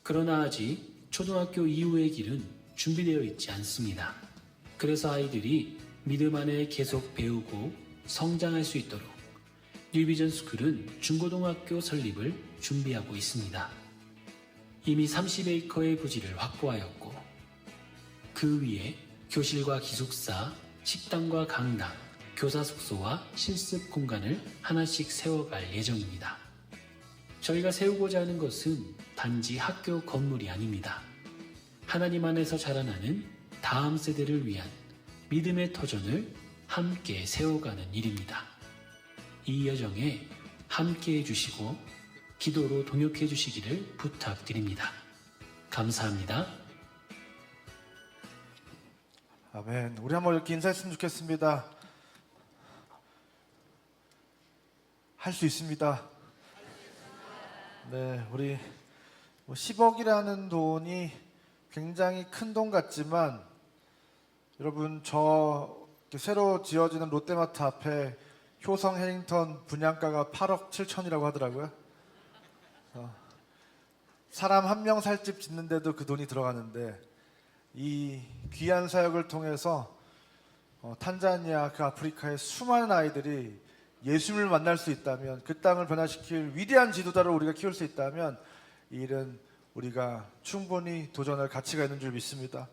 그러나 아직 초등학교 이후의 길은 준비되어 있지 않습니다. 그래서 아이들이 믿음 안에 계속 배우고 성장할 수 있도록 뉴비전 스쿨은 중고등학교 설립을 준비하고 있습니다. 이미 30에이커의 부지를 확보하였고 그 위에 교실과 기숙사, 식당과 강당, 교사 숙소와 실습 공간을 하나씩 세워갈 예정입니다. 저희가 세우고자 하는 것은 단지 학교 건물이 아닙니다. 하나님 안에서 자라나는 다음 세대를 위한 믿음의 터전을 함께 세워가는 일입니다. 이 여정에 함께 해주시고 기도로 동역해 주시기를 부탁드립니다. 감사합니다. 아멘. 우리 한번 이렇게 인사했으면 좋겠습니다. 할 수 있습니다. 네, 우리 10억이라는 돈이 굉장히 큰 돈 같지만 여러분 새로 지어지는 롯데마트 앞에 효성 해링턴 분양가가 8억 7천이라고 하더라고요. 사람 한 명 살 집 짓는데도 그 돈이 들어가는데 이 귀한 사역을 통해서 탄자니아 그 아프리카의 수많은 아이들이 예수님을 만날 수 있다면 그 땅을 변화시킬 위대한 지도자를 우리가 키울 수 있다면 이 일은 우리가 충분히 도전할 가치가 있는 줄 믿습니다.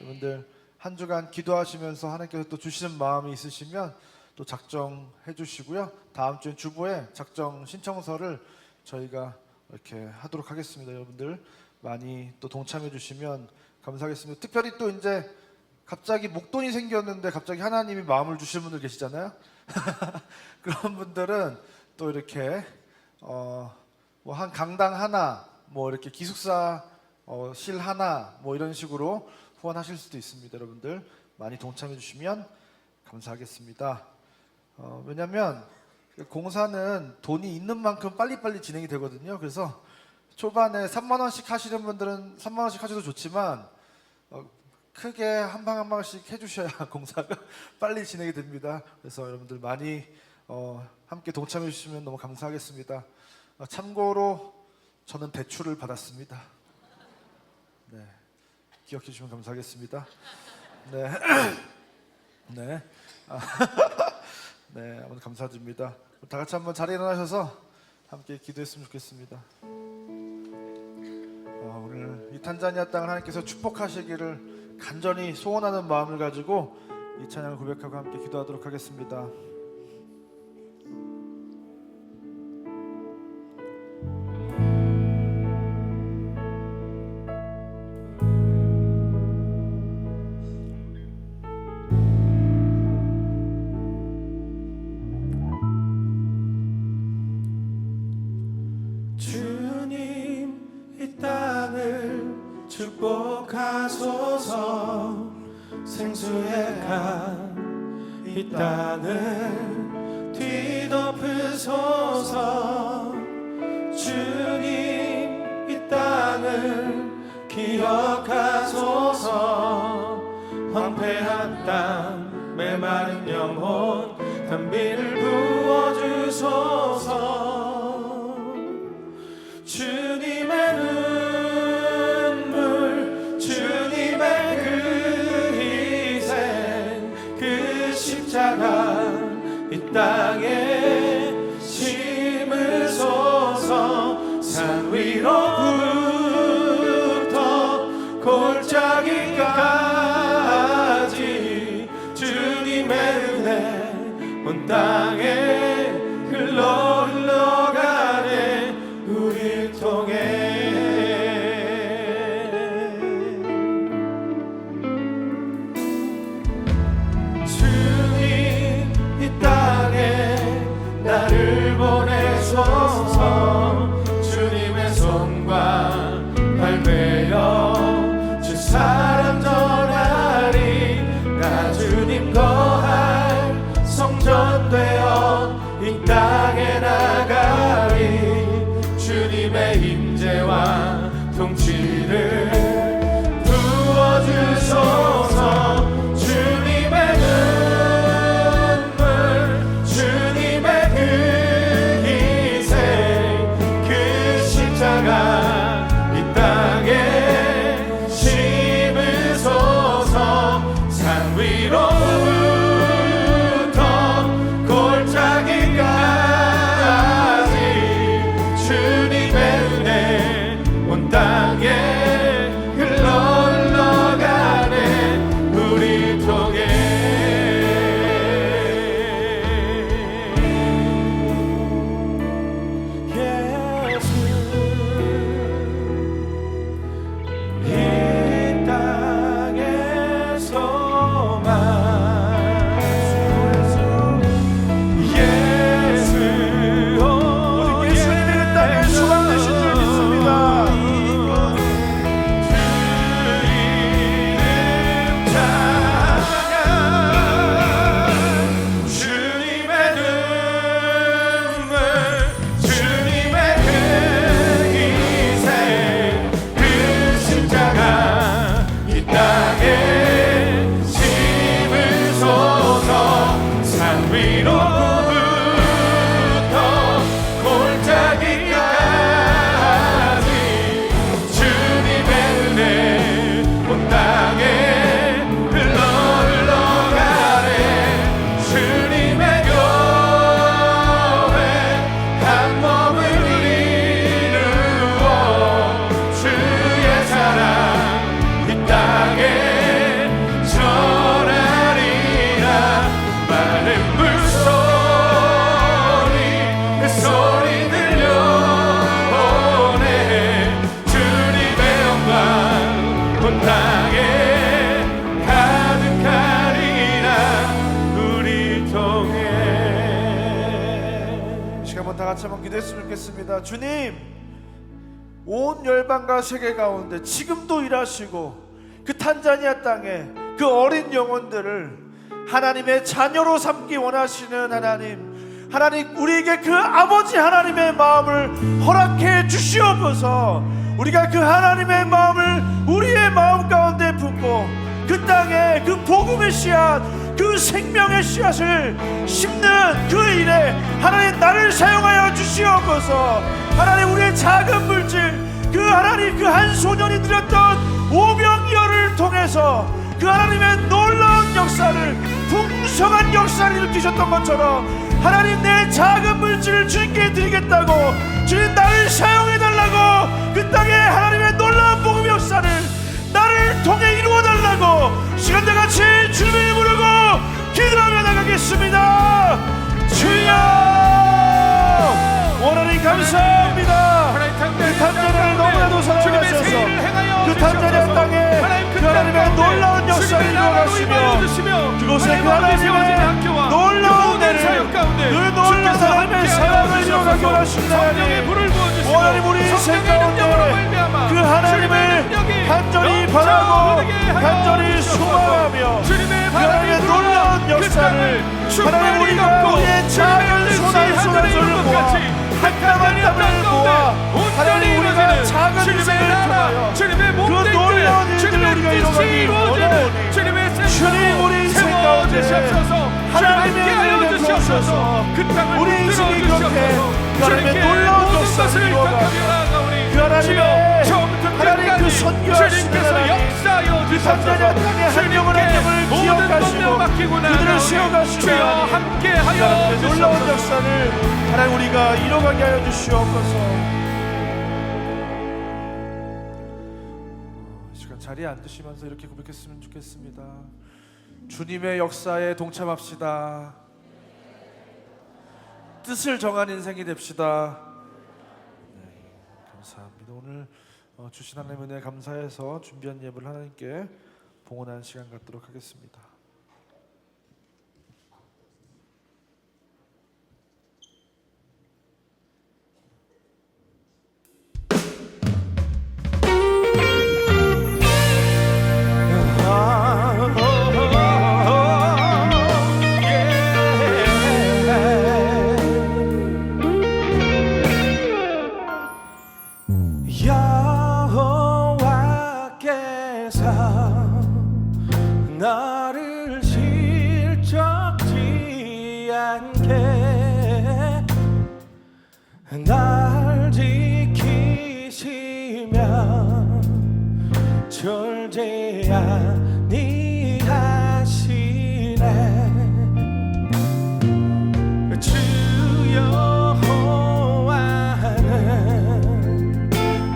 여러분들 한 주간 기도하시면서 하나님께서 또 주시는 마음이 있으시면 또 작정해 주시고요. 다음 주엔 주보에 작정 신청서를 저희가 이렇게 하도록 하겠습니다. 여러분들 많이 또 동참해 주시면 감사하겠습니다. 특별히 또 이제 갑자기 목돈이 생겼는데 갑자기 하나님이 마음을 주시는 분들 계시잖아요. 그런 분들은 또 이렇게 뭐 한 강당 하나, 뭐 이렇게 기숙사 실 하나, 뭐 이런 식으로 후원하실 수도 있습니다. 여러분들 많이 동참해 주시면 감사하겠습니다. 왜냐하면 공사는 돈이 있는 만큼 빨리빨리 진행이 되거든요. 그래서 초반에 3만 원씩 하시는 분들은 3만 원씩 하셔도 좋지만 크게 한 방 한 방씩 해주셔야 공사가 빨리 진행이 됩니다. 그래서 여러분들 많이 함께 동참해 주시면 너무 감사하겠습니다. 참고로 저는 대출을 받았습니다. 네, 기억해 주시면 감사하겠습니다. 네, 네, 네, 오늘 감사드립니다. 다 같이 한번 자리에 일어나셔서 함께 기도했으면 좋겠습니다. 오늘 이 탄자니아 땅을 하나님께서 축복하시기를 간절히 소원하는 마음을 가지고 이 찬양을 고백하고 함께 기도하도록 하겠습니다. 기억하소서. 생수의 강 이 땅을 뒤덮으소서. 주님 이 땅을 기억하소서. 황폐한 땅 메마른 영혼 단비를 부어주소서. 주님의 눈물 주님의 그 희생 그 십자가 이 땅에 심으소서. 산 위로부터 골짜기까지 주님의 은혜 온 땅에 흘러가네 우릴 통해. 주님 이 땅에 나를 보내소서. 주님의 손과 발매여 주 사람 전하리. 나 주님 거할 성전 되어 이 땅에 나가리. 주님의 임재와 통치를 부어주소서. 주님의 눈물 주님의 그 희생 그 십자가 이 땅에 심으소서. 산 위로부터 골짜기까지 주님의 은혜 온 땅에 흘러가네 우리 통해. 예수 이 땅의 소망. 예수 예수님이 그 땅의 소망 되신 줄 믿습니다. 주님의 눈물 주님의 그 희생 그 십자가 이 땅에 심으소서. 산 위로부터 골짜기까지 주님의 은혜 온 땅에 흘러가네. 주님의 교회 한 몸을 이루어 주의 사랑 이 땅에 전하리라. 많은 물소리 그 소리 들려오네. 주님의 영광 온 땅에 가득하리라 우리 통해. 시간 한번 다 같이 한번 기도했으면 좋겠습니다. 주님, 온 열방과 세계 가운데 지금도 일하시고 그 탄자니아 땅에 그 어린 영혼들을 하나님의 자녀로 삼기 원하시는 하나님 우리에게 그 아버지 하나님의 마음을 허락해 주시옵소서. 우리가 그 하나님의 마음을 우리의 마음 가운데 품고 그 땅에 그 복음의 씨앗 그 생명의 씨앗을 심는 그 일에 하나님 나를 사용하여 주시옵소서. 하나님 우리의 작은 물질 그 하나님 그 한 소년이 드렸던 오병이어를 통해서 그 하나님의 놀라운 역사를 풍성한 역사를 일으키셨던 것처럼 하나님 내 작은 물질을 주님께 드리겠다고 주님 나를 사용해달라고 그 땅에 하나님의 놀라운 복음 역사를 나를 통해 이루어달라고 시간대 같이 주님을 부르고 기도하며 나가겠습니다. 주여 원하님 감사합니다. 그 탄자니아를 너무나도 사랑하셔서 그 탄자니아 땅에 그 하나님의 놀라운 역사를 이루어가시며 그곳에 그 하나님의 놀라운 은혜를 그 놀라운 하나님의 사랑을 이루어가기 사용하시는 성령의 불을 부어주시고 하나님 우리 인생 성령의 능력으로 가운데 말미암아 그 하나님을 간절히 바라고 간절히 소망하며 그 하나님의 놀라운 역사를 하나님 우리가 우리의 작은 소나소나소를 모아 한땀한 땀을 모아 하나님 우리가 작은 인생을 통하여 그 놀라운 일들을 우리가 이루어가기 원하오니 주님 우리 인생 가운데 하나님의 은혜를 베푸소서. 우리 인생이 그렇게 그 하나님의 놀라운 역사를 이루어가며 그 하나님 그 선교하신 하나님 그 tanzania 땅의 한 영혼 한 영혼을 기억하시고 그들을 세워가시고 하나님의 놀라운 역사를 하나님 우리가 이뤄가게 하여 주시옵소서. 이 시간 자리에 앉으시면서 이렇게 고백했으면 좋겠습니다. 주님의 역사에 동참합시다. 뜻을 정한 인생이 됩시다. 네, 감사합니다. 오늘 주신 하나님의 은혜 감사해서 준비한 예물을 하나님께 봉헌하는 시간 갖도록 하겠습니다. 나를 실적지 않게 날 지키시며 절제 아니하시네. 주 여호와는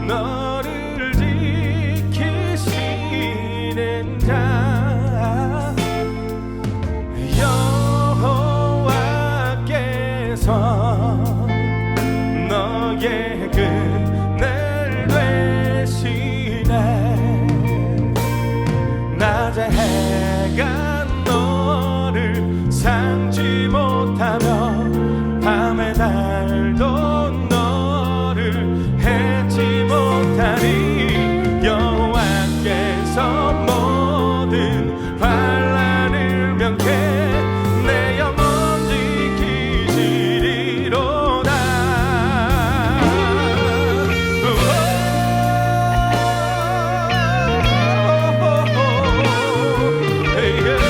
너를 지키시는 자 너의 그늘 되시네. 낮에 해가 너를 삼지 못하며 밤에 달도 너를 해치 못하니 여호와께서 모든 환난을 면케 내 영혼 yeah.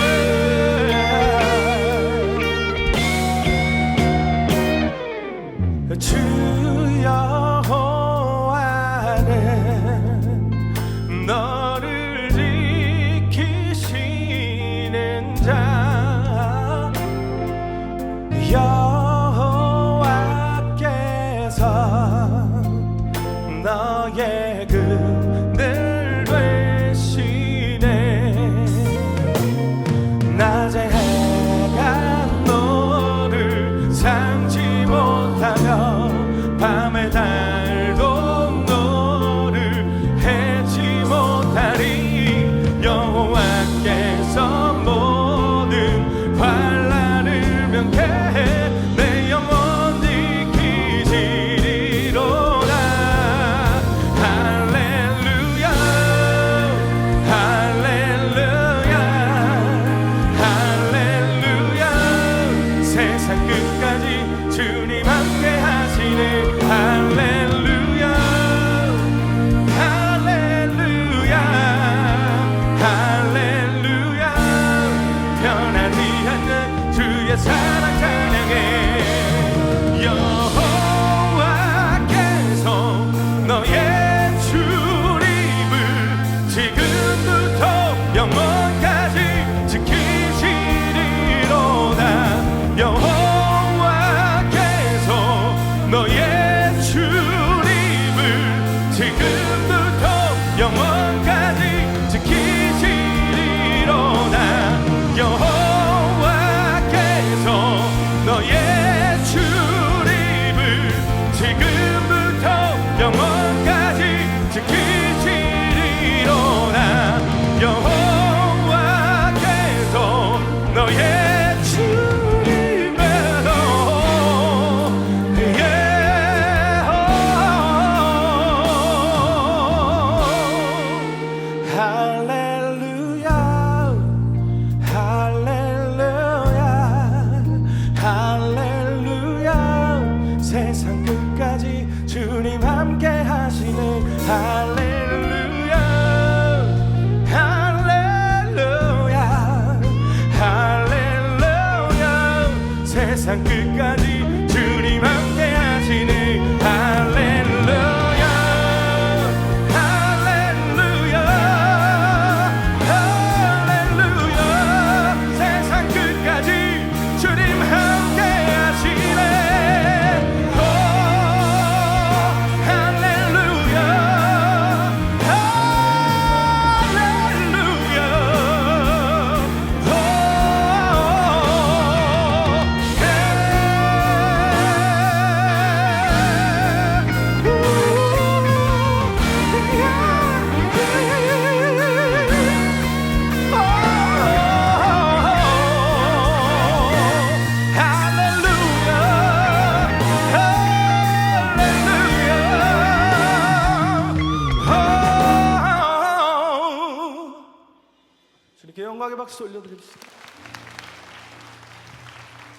주님께 영광의 박수 올려드립시다.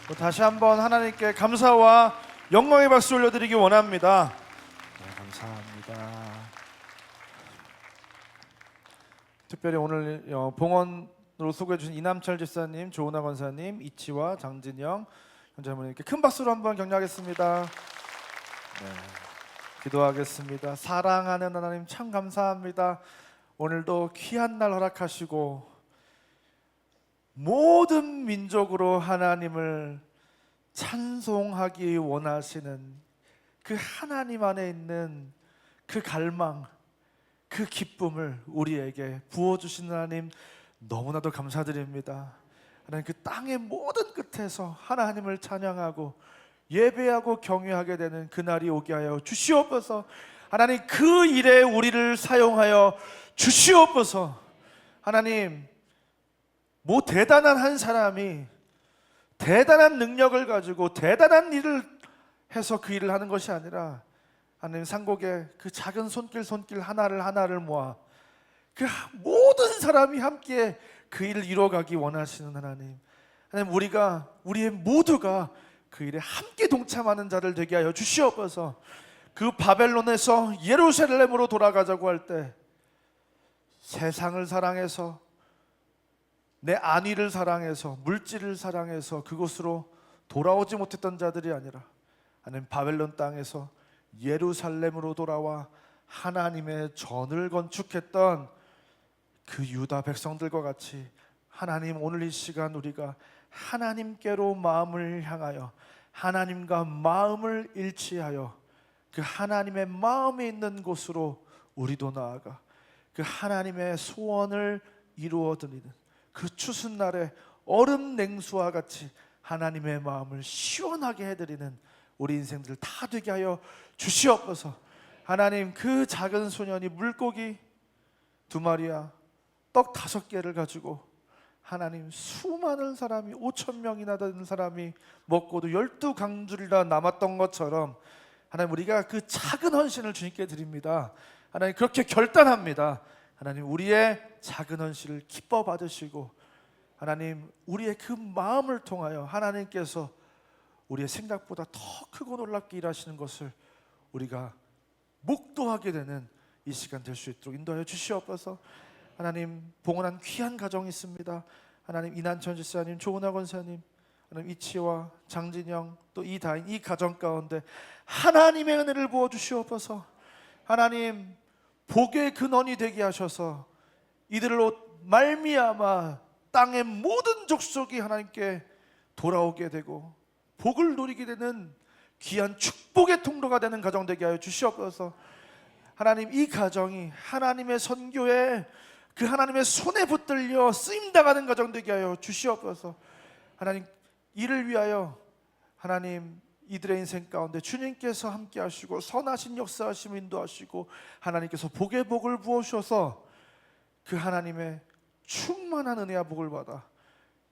또 다시 한번 하나님께 감사와 영광의 박수 올려드리기 원합니다. 네, 감사합니다. 특별히 오늘 봉헌으로 수고해 주신 이남철 집사님, 조은하 권사님, 이치와 장진영 현자모님께 큰 박수로 한번 격려하겠습니다. 네, 기도하겠습니다. 사랑하는 하나님 참 감사합니다. 오늘도 귀한 날 허락하시고 모든 민족으로 하나님을 찬송하기 원하시는 그 하나님 안에 있는 그 갈망, 그 기쁨을 우리에게 부어주시는 하나님 너무나도 감사드립니다. 하나님 그 땅의 모든 끝에서 하나님을 찬양하고 예배하고 경외하게 되는 그날이 오게 하여 주시옵소서. 하나님 그 일에 우리를 사용하여 주시옵소서. 하나님 뭐 대단한 한 사람이 대단한 능력을 가지고 대단한 일을 해서 그 일을 하는 것이 아니라 하나님 산곡의 그 작은 손길 하나를 모아 그 모든 사람이 함께 그 일을 이루어가기 원하시는 하나님. 하나님 우리의 모두가 그 일에 함께 동참하는 자들 되게 하여 주시옵소서. 그 바벨론에서 예루살렘으로 돌아가자고 할 때 세상을 사랑해서 내 안위를 사랑해서 물질을 사랑해서 그곳으로 돌아오지 못했던 자들이 아니라 하나님 바벨론 땅에서 예루살렘으로 돌아와 하나님의 전을 건축했던 그 유다 백성들과 같이 하나님 오늘 이 시간 우리가 하나님께로 마음을 향하여 하나님과 마음을 일치하여 그 하나님의 마음이 있는 곳으로 우리도 나아가 그 하나님의 소원을 이루어 드리는 그 추운 날에 얼음 냉수와 같이 하나님의 마음을 시원하게 해드리는 우리 인생들 다 되게 하여 주시옵소서. 하나님 그 작은 소년이 물고기 2마리와 떡 5개를 가지고 하나님 수많은 사람이 5,000명이나 되는 사람이 먹고도 12강줄이나 남았던 것처럼 하나님 우리가 그 작은 헌신을 주님께 드립니다. 하나님 그렇게 결단합니다. 하나님 우리의 작은 헌신을 기뻐 받으시고 하나님 우리의 그 마음을 통하여 하나님께서 우리의 생각보다 더 크고 놀랍게 일하시는 것을 우리가 목도하게 되는 이 시간 될 수 있도록 인도하여 주시옵소서. 하나님 봉헌한 귀한 가정이 있습니다. 하나님 이난천 집사님, 조은하 권사님, 하나님 이치와 장진영 또 이다인 이 가정 가운데 하나님의 은혜를 부어 주시옵소서. 하나님 복의 근원이 되게 하셔서 이들로 말미암아 땅의 모든 족속이 하나님께 돌아오게 되고 복을 누리게 되는 귀한 축복의 통로가 되는 가정 되게 하여 주시옵소서. 하나님 이 가정이 하나님의 선교에 그 하나님의 손에 붙들려 쓰임당하는 가정 되게 하여 주시옵소서. 하나님 이를 위하여 하나님 이들의 인생 가운데 주님께서 함께 하시고 선하신 역사하심 인도하시고 하나님께서 복의 복을 부어주셔서 그 하나님의 충만한 은혜와 복을 받아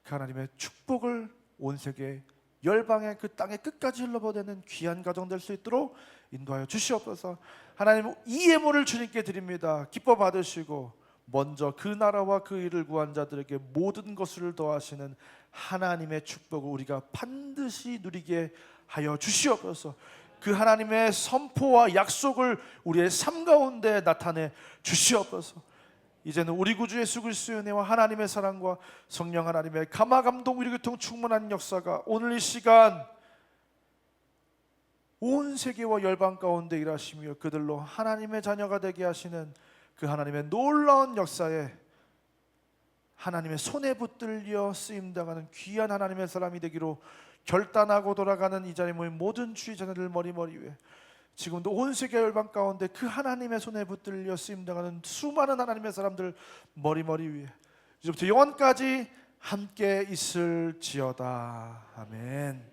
그 하나님의 축복을 온 세계 열방의 그 땅의 끝까지 흘러보내는 귀한 가정 될 수 있도록 인도하여 주시옵소서. 하나님 이 예물을 주님께 드립니다. 기뻐 받으시고 먼저 그 나라와 그 일을 구한 자들에게 모든 것을 더하시는 하나님의 축복을 우리가 반드시 누리게 하여 주시옵소서. 그 하나님의 선포와 약속을 우리의 삶 가운데 나타내 주시옵소서. 이제는 우리 구주 예수 그리스도의 은혜와 하나님의 사랑과 성령 하나님의 감화 감동 위로 교통 충만한 역사가 오늘 이 시간 온 세계와 열방 가운데 일하시며 그들로 하나님의 자녀가 되게 하시는 그 하나님의 놀라운 역사에 하나님의 손에 붙들려 쓰임당하는 귀한 하나님의 사람이 되기로 결단하고 돌아가는 이 자리에 모인 모든 주의 자녀들 머리머리 위에 지금도 온 세계 열방 가운데 그 하나님의 손에 붙들려 쓰임당하는 수많은 하나님의 사람들 머리머리 위에 이제부터 영원까지 함께 있을지어다. 아멘.